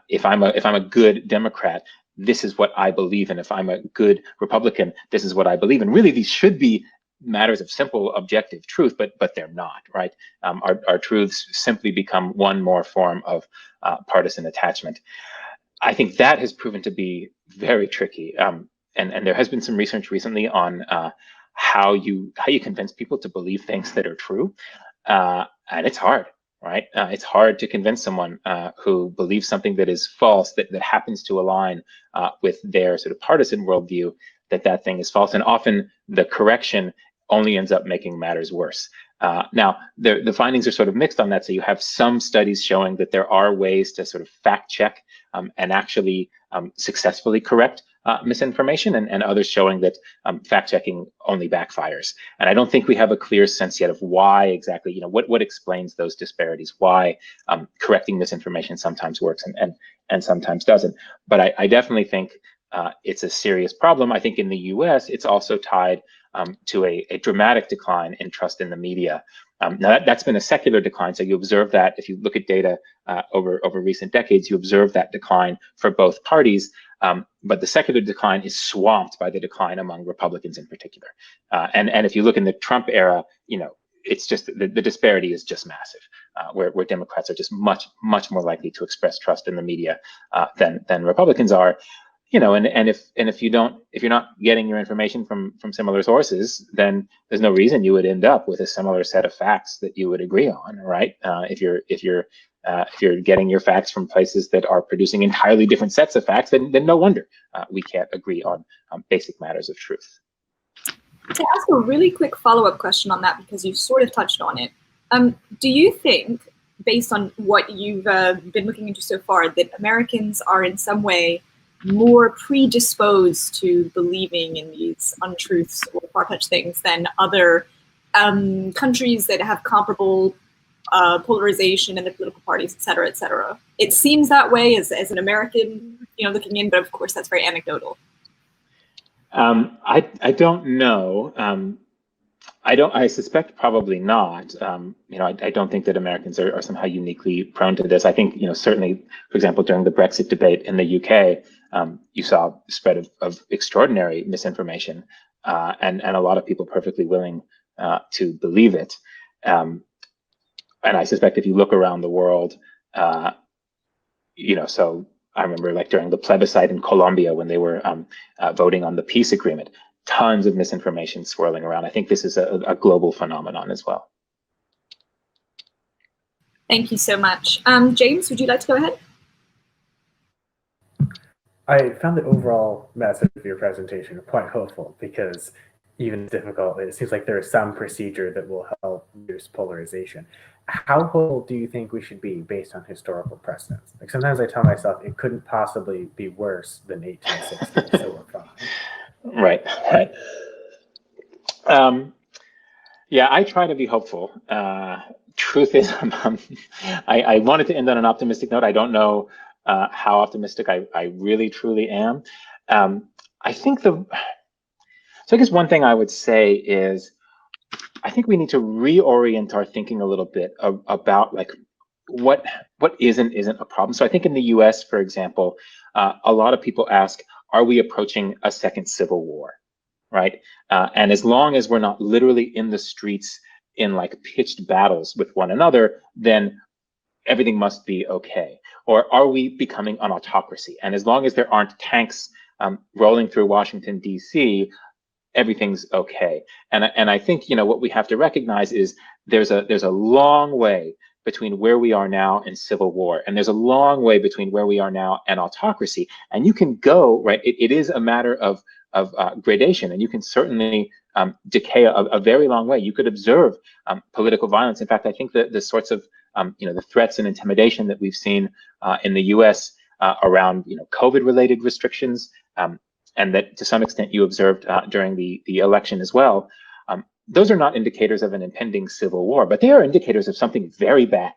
if I'm a good Democrat, this is what I believe in. If I'm a good Republican, this is what I believe in. Really, these should be matters of simple objective truth, but they're not, right? Our truths simply become one more form of partisan attachment. I think that has proven to be very tricky, and there has been some research recently on how you convince people to believe things that are true, and it's hard, right? It's hard to convince someone who believes something that is false, that happens to align with their sort of partisan worldview, that thing is false, and often the correction only ends up making matters worse. Now, the findings are sort of mixed on that. So you have some studies showing that there are ways to sort of fact check and actually successfully correct misinformation, and others showing that fact checking only backfires. And I don't think we have a clear sense yet of why exactly, what explains those disparities, why correcting misinformation sometimes works and sometimes doesn't. But I definitely think it's a serious problem. I think in the US, it's also tied to a dramatic decline in trust in the media. Now that's been a secular decline, so you observe that if you look at data over recent decades, you observe that decline for both parties, but the secular decline is swamped by the decline among Republicans in particular. And if you look in the Trump era, it's just the disparity is just massive, where Democrats are just much more likely to express trust in the media than Republicans are. And if you're not getting your information from similar sources, then there's no reason you would end up with a similar set of facts that you would agree on, right? If you're getting your facts from places that are producing entirely different sets of facts, then no wonder we can't agree on basic matters of truth. To ask a really quick follow-up question on that, because you've sort of touched on it, do you think, based on what you've been looking into so far, that Americans are in some way more predisposed to believing in these untruths or far-fetched things than other countries that have comparable polarization in the political parties, et cetera, et cetera? It seems that way as an American, looking in, but of course that's very anecdotal. I don't know. I suspect probably not. I don't think that Americans are somehow uniquely prone to this. I think, certainly, for example, during the Brexit debate in the UK, you saw spread of extraordinary misinformation, and a lot of people perfectly willing to believe it. And I suspect if you look around the world, so I remember like during the plebiscite in Colombia when they were voting on the peace agreement, tons of misinformation swirling around. I think this is a global phenomenon as well. Thank you so much. James, would you like to go ahead? I found the overall message of your presentation quite hopeful, because even difficult, it seems like there is some procedure that will help reduce polarization. How hopeful do you think we should be based on historical precedents? Like sometimes I tell myself it couldn't possibly be worse than 1860, so we're fine. Right. Yeah, I try to be hopeful. Truth is, I wanted to end on an optimistic note. I don't know how optimistic I really truly am. I think so I guess one thing I would say is I think we need to reorient our thinking a little bit about like what isn't a problem. So I think in the US, for example, a lot of people ask, are we approaching a second civil war? Right? And as long as we're not literally in the streets in like pitched battles with one another, then everything must be okay. Or are we becoming an autocracy? And as long as there aren't tanks rolling through Washington, D.C., everything's okay. And I think, what we have to recognize is there's a long way between where we are now and civil war, and there's a long way between where we are now and autocracy. And you can go, right, it is a matter of gradation, and you can certainly decay a very long way. You could observe political violence. In fact, I think that the sorts of the threats and intimidation that we've seen in the U.S. Around COVID-related restrictions, and that to some extent you observed during the election as well, those are not indicators of an impending civil war, but they are indicators of something very bad.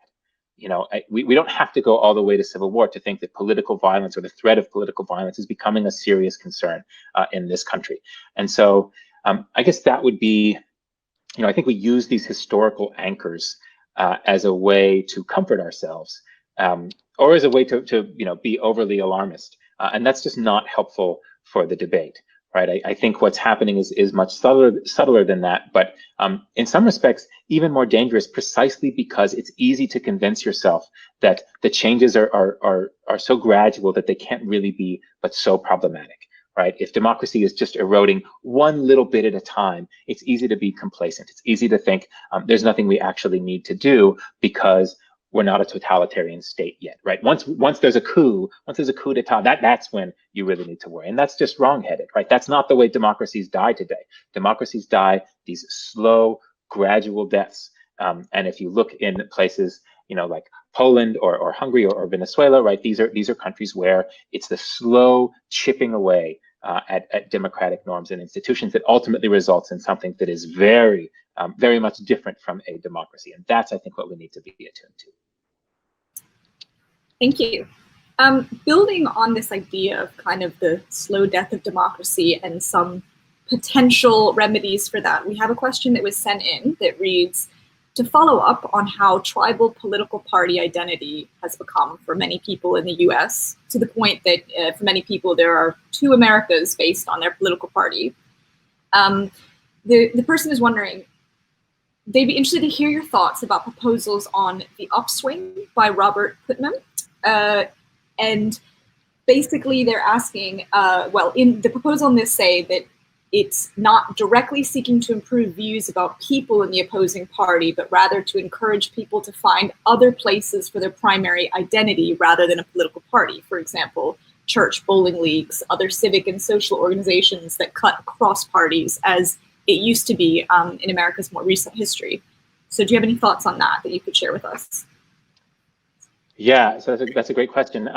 We don't have to go all the way to civil war to think that political violence or the threat of political violence is becoming a serious concern in this country. And so I guess that would be, I think we use these historical anchors as a way to comfort ourselves, or as a way to be overly alarmist. And that's just not helpful for the debate. Right, I think what's happening is much subtler than that, but in some respects even more dangerous, precisely because it's easy to convince yourself that the changes are so gradual that they can't really be but so problematic. Right, if democracy is just eroding one little bit at a time, it's easy to be complacent. It's easy to think there's nothing we actually need to do because we're not a totalitarian state yet, right? Once there's a coup, d'etat, that's when you really need to worry. And that's just wrong-headed, right? That's not the way democracies die today. Democracies die these slow, gradual deaths. And if you look in places, like Poland or Hungary or Venezuela, right? These are countries where it's the slow chipping away at democratic norms and institutions that ultimately results in something that is very, very much different from a democracy. And that's, I think, what we need to be attuned to. Thank you. Building on this idea of kind of the slow death of democracy and some potential remedies for that, we have a question that was sent in that reads, to follow up on how tribal political party identity has become for many people in the US, to the point that for many people there are two Americas based on their political party. The person is wondering, they'd be interested to hear your thoughts about proposals on The Upswing by Robert Putnam. And basically they're asking, well, in the proposal on this say that it's not directly seeking to improve views about people in the opposing party, but rather to encourage people to find other places for their primary identity rather than a political party. For example, church, bowling leagues, other civic and social organizations that cut across parties as it used to be in America's more recent history. So do you have any thoughts on that you could share with us? Yeah, so that's a great question.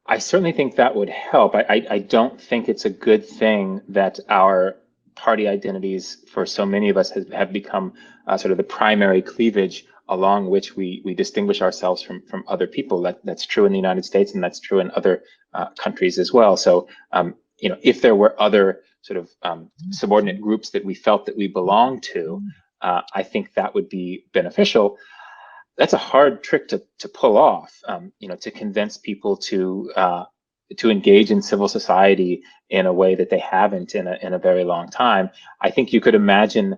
I certainly think that would help. I don't think it's a good thing that our party identities for so many of us have become sort of the primary cleavage along which we distinguish ourselves from other people. That's true in the United States, and that's true in other countries as well. So if there were other sort of subordinate groups that we felt that we belonged to, I think that would be beneficial. That's a hard trick to pull off, to convince people to engage in civil society in a way that they haven't in a very long time. I think you could imagine,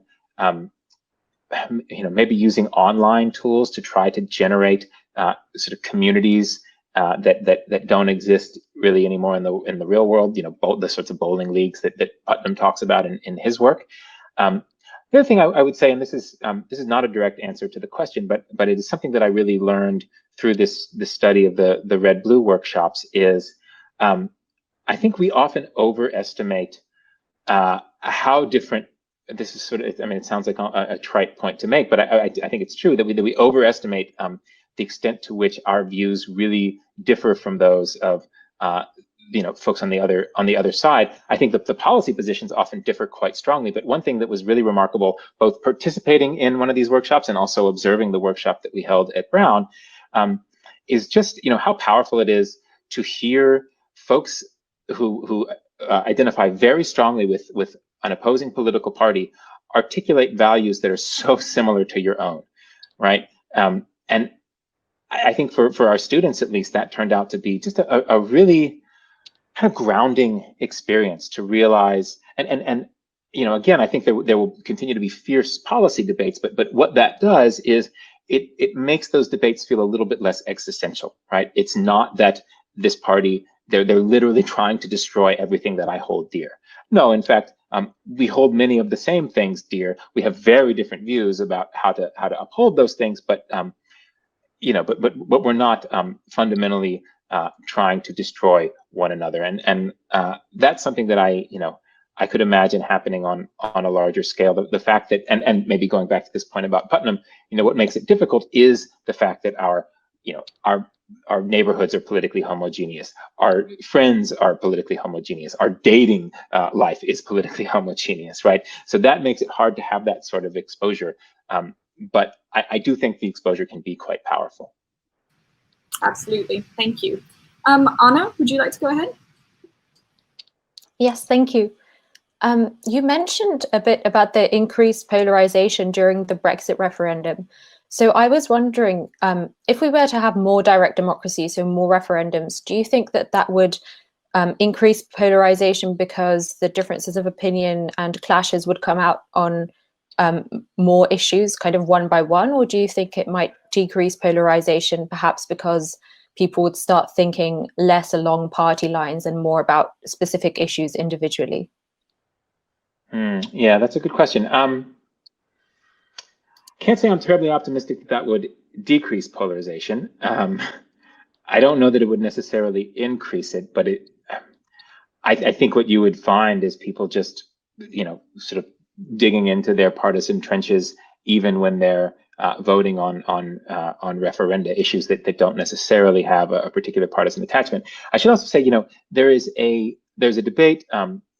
maybe using online tools to try to generate sort of communities that don't exist really anymore in the real world. The sorts of bowling leagues that Putnam talks about in his work. The other thing I would say, and this is not a direct answer to the question, but it is something that I really learned through this study of the red-blue workshops, is I think we often overestimate how different. This is sort of, it sounds like a trite point to make, but I think it's true that we overestimate the extent to which our views really differ from those of folks on the other side. I think that the policy positions often differ quite strongly, but one thing that was really remarkable, both participating in one of these workshops and also observing the workshop that we held at Brown, is just how powerful it is to hear folks who identify very strongly with an opposing political party articulate values that are so similar to your own, right? And I think for our students, at least, that turned out to be just a really kind of grounding experience to realize, and again, I think there will continue to be fierce policy debates, but what that does is it makes those debates feel a little bit less existential, right? It's not that this party, they're literally trying to destroy everything that I hold dear. No, in fact, we hold many of the same things dear. We have very different views about how to uphold those things, but we're not fundamentally trying to destroy one another, and that's something that I could imagine happening on a larger scale. The fact that, and maybe going back to this point about Putnam, what makes it difficult is the fact that our neighborhoods are politically homogeneous. Our friends are politically homogeneous. Our dating life is politically homogeneous, right? So that makes it hard to have that sort of exposure. But I do think the exposure can be quite powerful. Absolutely, thank you. Anna, would you like to go ahead? Yes, thank you. You mentioned a bit about the increased polarization during the Brexit referendum. So I was wondering, if we were to have more direct democracy, so more referendums, do you think that would increase polarization because the differences of opinion and clashes would come out on more issues kind of one by one? Or do you think it might decrease polarization perhaps because people would start thinking less along party lines and more about specific issues individually? Yeah, that's a good question. Can't say I'm terribly optimistic that would decrease polarization. I don't know that it would necessarily increase it, but I think what you would find is people just, sort of digging into their partisan trenches, even when they're voting on referenda, issues that don't necessarily have a particular partisan attachment. I should also say, there's a debate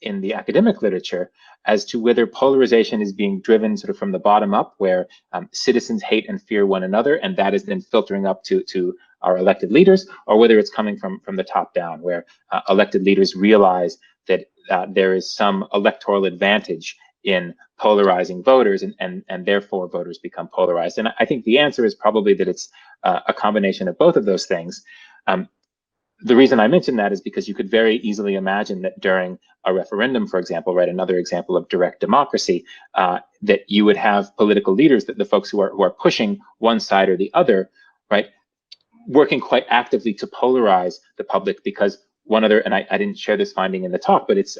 in the academic literature as to whether polarization is being driven sort of from the bottom up, where citizens hate and fear one another, and that is then filtering up to our elected leaders, or whether it's coming from the top down, where elected leaders realize that there is some electoral advantage in polarizing voters, and therefore voters become polarized. And I think the answer is probably that it's a combination of both of those things. The reason I mention that is because you could very easily imagine that during a referendum, for example, right, another example of direct democracy, that you would have political leaders, that the folks who are pushing one side or the other, right, working quite actively to polarize the public, because one other, and I didn't share this finding in the talk, but it's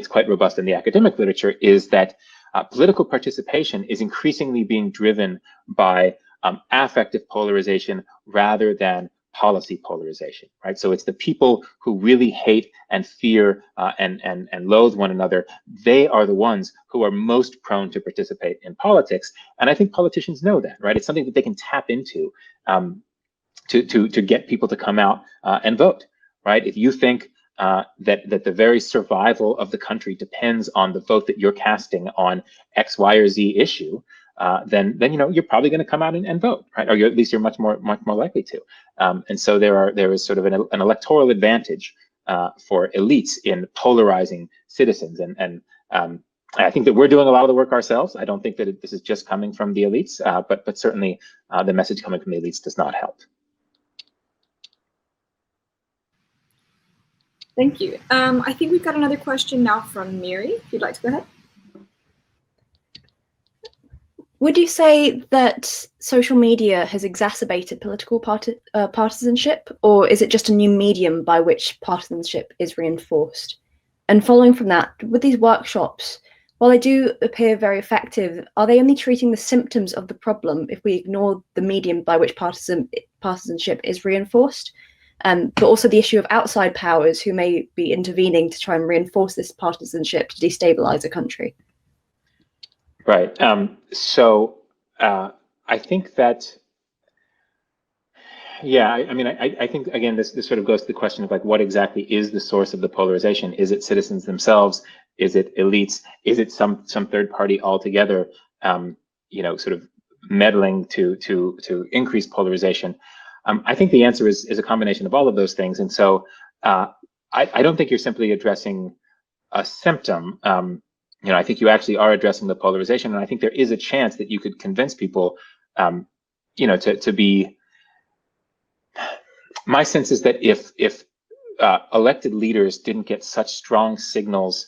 quite robust in the academic literature, is that political participation is increasingly being driven by affective polarization rather than policy polarization, right? So it's the people who really hate and fear and loathe one another. They are the ones who are most prone to participate in politics, and I think politicians know that, right? It's something that they can tap into to get people to come out and vote, right? If you think that the very survival of the country depends on the vote that you're casting on X, Y, or Z issue, then you're probably going to come out and vote, right? Or at least you're much more likely to. And so there is sort of an electoral advantage for elites in polarizing citizens. And I think that we're doing a lot of the work ourselves. I don't think that this is just coming from the elites, but certainly the message coming from the elites does not help. Thank you. I think we've got another question now from Miri, if you'd like to go ahead. Would you say that social media has exacerbated political partisanship, or is it just a new medium by which partisanship is reinforced? And following from that, with these workshops, while they do appear very effective, are they only treating the symptoms of the problem if we ignore the medium by which partisanship is reinforced? But also the issue of outside powers who may be intervening to try and reinforce this partisanship to destabilize a country. Right. So I think that, yeah, I think, again, this sort of goes to the question of like, what exactly is the source of the polarization? Is it citizens themselves? Is it elites? Is it some third party altogether, sort of meddling to increase polarization? I think the answer is a combination of all of those things. And so I don't think you're simply addressing a symptom. I think you actually are addressing the polarization, and I think there is a chance that you could convince people, to be. My sense is that if elected leaders didn't get such strong signals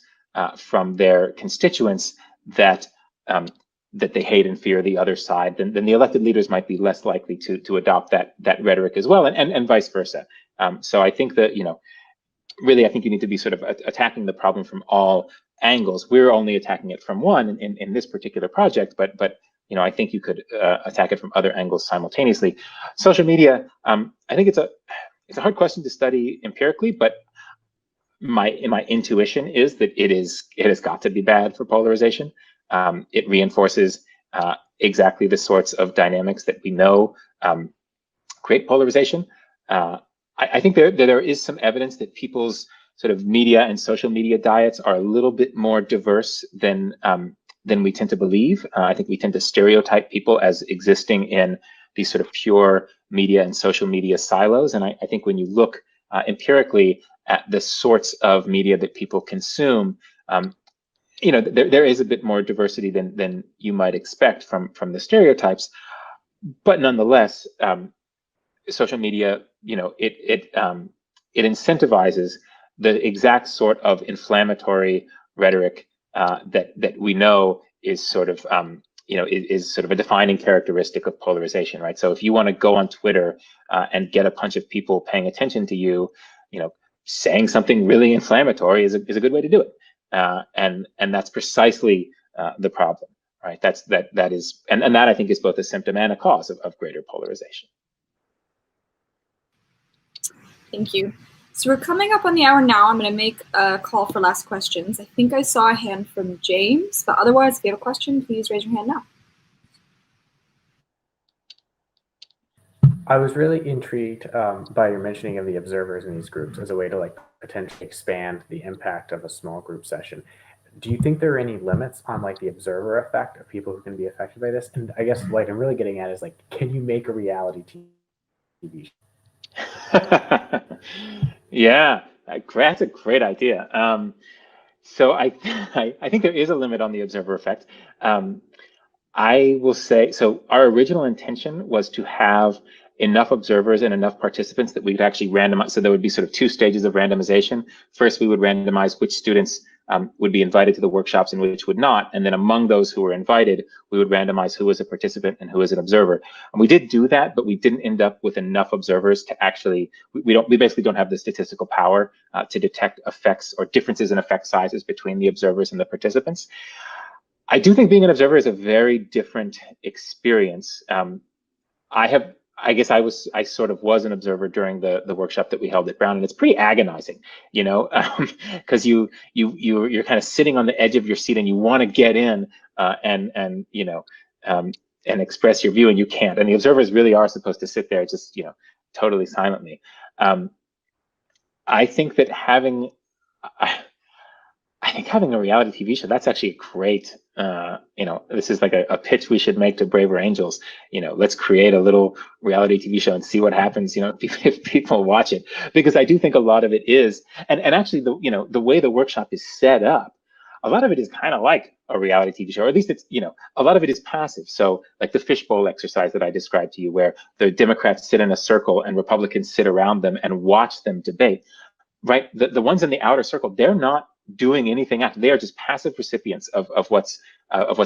from their constituents that that they hate and fear the other side, then the elected leaders might be less likely to adopt that rhetoric as well, and vice versa. So I think that, really, I think you need to be sort of attacking the problem from all angles. We're only attacking it from one in this particular project, but I think you could attack it from other angles simultaneously. Social media, I think it's a hard question to study empirically, but my intuition is that it has got to be bad for polarization. It reinforces exactly the sorts of dynamics that we know create polarization. I think there is some evidence that people's sort of media and social media diets are a little bit more diverse than we tend to believe. I think we tend to stereotype people as existing in these sort of pure media and social media silos. And I think when you look empirically at the sorts of media that people consume, there is a bit more diversity than you might expect from the stereotypes. But nonetheless, social media, it incentivizes the exact sort of inflammatory rhetoric that we know is sort of is sort of a defining characteristic of polarization, right? So if you want to go on Twitter and get a bunch of people paying attention to you, saying something really inflammatory is a good way to do it, and that's precisely the problem, right? That is I think is both a symptom and a cause of greater polarization. Thank you. So we're coming up on the hour now. I'm going to make a call for last questions. I think I saw a hand from James, but otherwise, if you have a question, please raise your hand now. I was really intrigued by your mentioning of the observers in these groups as a way to like potentially expand the impact of a small group session. Do you think there are any limits on like the observer effect of people who can be affected by this? And I guess like I'm really getting at is like, can you make a reality TV show? Yeah, that's a great idea. So I think there is a limit on the observer effect. I will say, so our original intention was to have enough observers and enough participants that we could actually randomize. So there would be sort of two stages of randomization. First, we would randomize which students would be invited to the workshops and which would not. And then among those who were invited, we would randomize who was a participant and who was an observer. And we did do that, but we didn't end up with enough observers to actually, we basically don't have the statistical power to detect effects or differences in effect sizes between the observers and the participants. I do think being an observer is a very different experience. I guess I sort of was an observer during the workshop that we held at Brown, and it's pretty agonizing, because you're kind of sitting on the edge of your seat and you want to get in and express your view, and you can't. And the observers really are supposed to sit there just totally silently. I think that having I think having a reality TV show, that's actually a great, this is like a pitch we should make to Braver Angels. Let's create a little reality TV show and see what happens, if people watch it. Because I do think a lot of it is, and actually the way the workshop is set up, a lot of it is kind of like a reality TV show, or at least it's, a lot of it is passive. So like the fishbowl exercise that I described to you, where the Democrats sit in a circle and Republicans sit around them and watch them debate, right? The ones in the outer circle, they're not doing anything active. They are just passive recipients of what's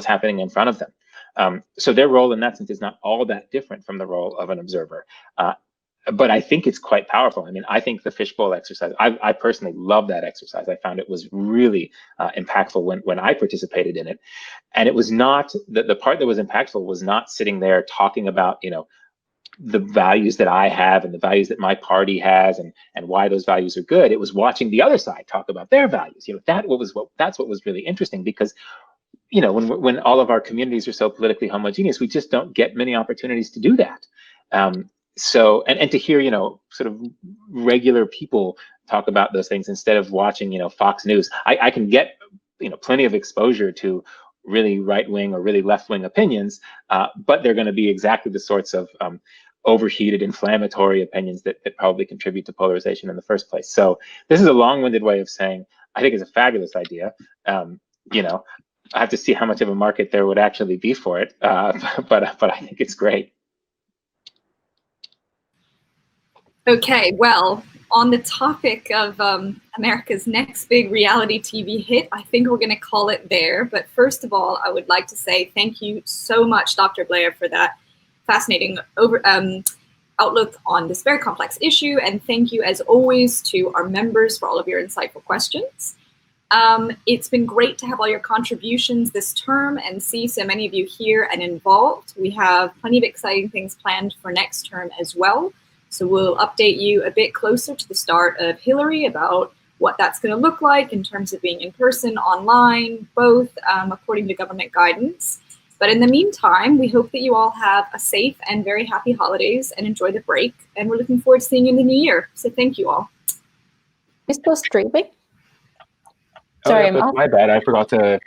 happening in front of them. So their role in that sense is not all that different from the role of an observer. But I think it's quite powerful. I mean, I think the fishbowl exercise, I personally love that exercise. I found it was really impactful when I participated in it. And it was not, the part that was impactful was not sitting there talking about, the values that I have and the values that my party has and why those values are good. It was watching the other side talk about their values. That's what was really interesting, because when all of our communities are so politically homogeneous, we just don't get many opportunities to do that. So to hear sort of regular people talk about those things instead of watching Fox News, I can get plenty of exposure to really right-wing or really left-wing opinions, but they're going to be exactly the sorts of overheated, inflammatory opinions that probably contribute to polarization in the first place. So this is a long-winded way of saying I think it's a fabulous idea. I have to see how much of a market there would actually be for it, but I think it's great. Okay, well, on the topic of America's next big reality TV hit, I think we're going to call it there. But first of all, I would like to say thank you so much, Dr. Blair, for that fascinating outlook on this very complex issue. And thank you, as always, to our members for all of your insightful questions. It's been great to have all your contributions this term and see so many of you here and involved. We have plenty of exciting things planned for next term as well. So we'll update you a bit closer to the start of Hillary about what that's going to look like in terms of being in person, online, both according to government guidance. But in the meantime, we hope that you all have a safe and very happy holidays and enjoy the break. And we're looking forward to seeing you in the new year. So thank you all. You're still streaming? Sorry, my bad. I forgot to